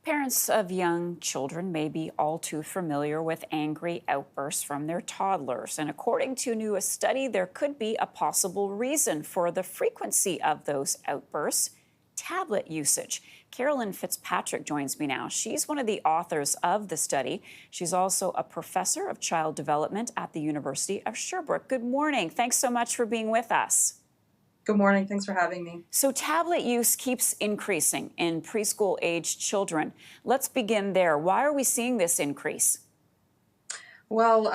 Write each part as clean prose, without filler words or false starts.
Parents of young children may be all too familiar with angry outbursts from their toddlers. And according to a new study, there could be a possible reason for the frequency of those outbursts: tablet usage. Carolyn Fitzpatrick joins me now. She's one of the authors of the study. She's also a professor of child development at the University of Sherbrooke. Good morning. Thanks so much for being with us. Good morning. Thanks for having me. So tablet use keeps increasing in preschool-aged children. Let's begin there. Why are we seeing this increase? Well,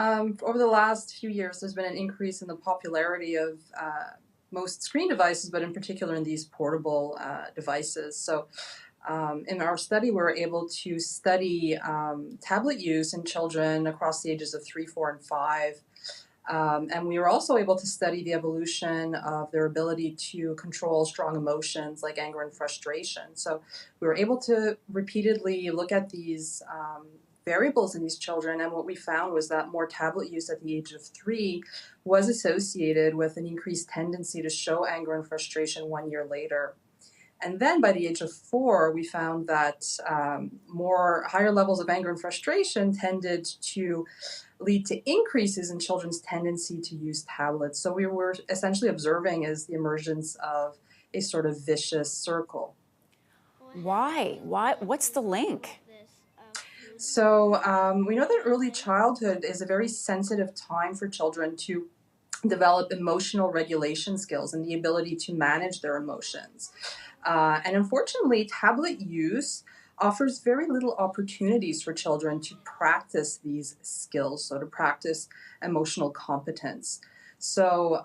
over the last few years, there's been an increase in the popularity of most screen devices, but in particular in these portable devices. So in our study, we were able to study tablet use in children across the ages of 3, 4, and 5. And we were also able to study the evolution of their ability to control strong emotions like anger and frustration. So we were able to repeatedly look at these variables in these children, and what we found was that more tablet use at the age of 3 was associated with an increased tendency to show anger and frustration 1 year later. And then by the age of 4, we found that higher levels of anger and frustration tended to lead to increases in children's tendency to use tablets. So we were essentially observing is the emergence of a sort of vicious circle. Why? What's the link? So we know that early childhood is a very sensitive time for children to develop emotional regulation skills and the ability to manage their emotions. And unfortunately, tablet use offers very little opportunities for children to practice these skills, so to practice emotional competence. So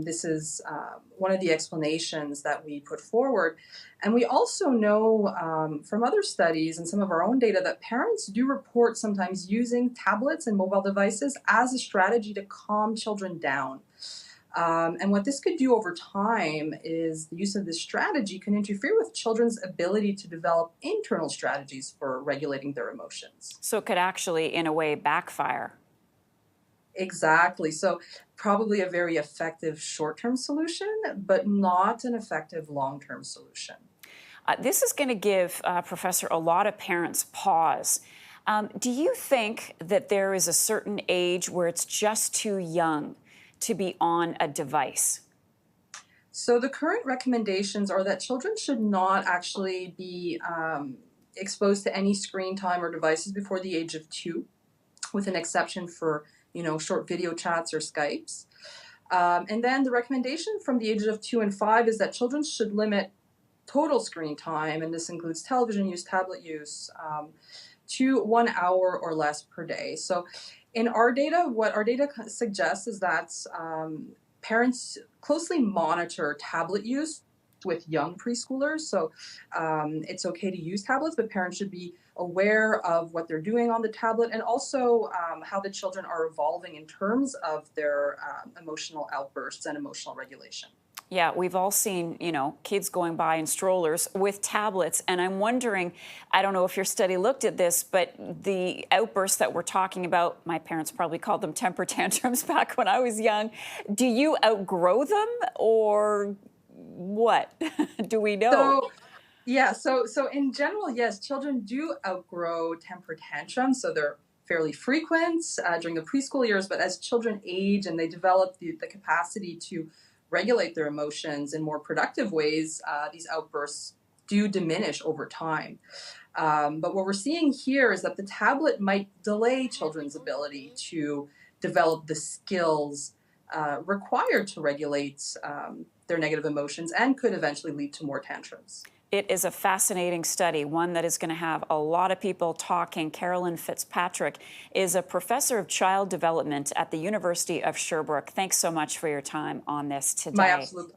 this is one of the explanations that we put forward. And we also know from other studies and some of our own data that parents do report sometimes using tablets and mobile devices as a strategy to calm children down. And what this could do over time is the use of this strategy can interfere with children's ability to develop internal strategies for regulating their emotions. So it could actually, in a way, backfire. Exactly. So probably a very effective short-term solution, but not an effective long-term solution. This is going to give, Professor, a lot of parents pause. Do you think that there is a certain age where it's just too young to be on a device? So the current recommendations are that children should not actually be exposed to any screen time or devices before the age of 2, with an exception for short video chats or Skypes. And then the recommendation from the ages of 2 and 5 is that children should limit total screen time, and this includes television use, tablet use, to 1 hour or less per day. So in our data, what our data suggests is that parents closely monitor tablet use with young preschoolers. So it's okay to use tablets, but parents should be aware of what they're doing on the tablet and also how the children are evolving in terms of their emotional outbursts and emotional regulation. Yeah, we've all seen, kids going by in strollers with tablets. And I'm wondering, I don't know if your study looked at this, but the outbursts that we're talking about, my parents probably called them temper tantrums back when I was young. Do you outgrow them or what? Do we know? So in general, yes, children do outgrow temper tantrums. So they're fairly frequent during the preschool years, but as children age and they develop the capacity to regulate their emotions in more productive ways, these outbursts do diminish over time. But what we're seeing here is that the tablet might delay children's ability to develop the skills required to regulate their negative emotions and could eventually lead to more tantrums. It is a fascinating study, one that is going to have a lot of people talking. Carolyn Fitzpatrick is a professor of child development at the University of Sherbrooke. Thanks so much for your time on this today. My absolute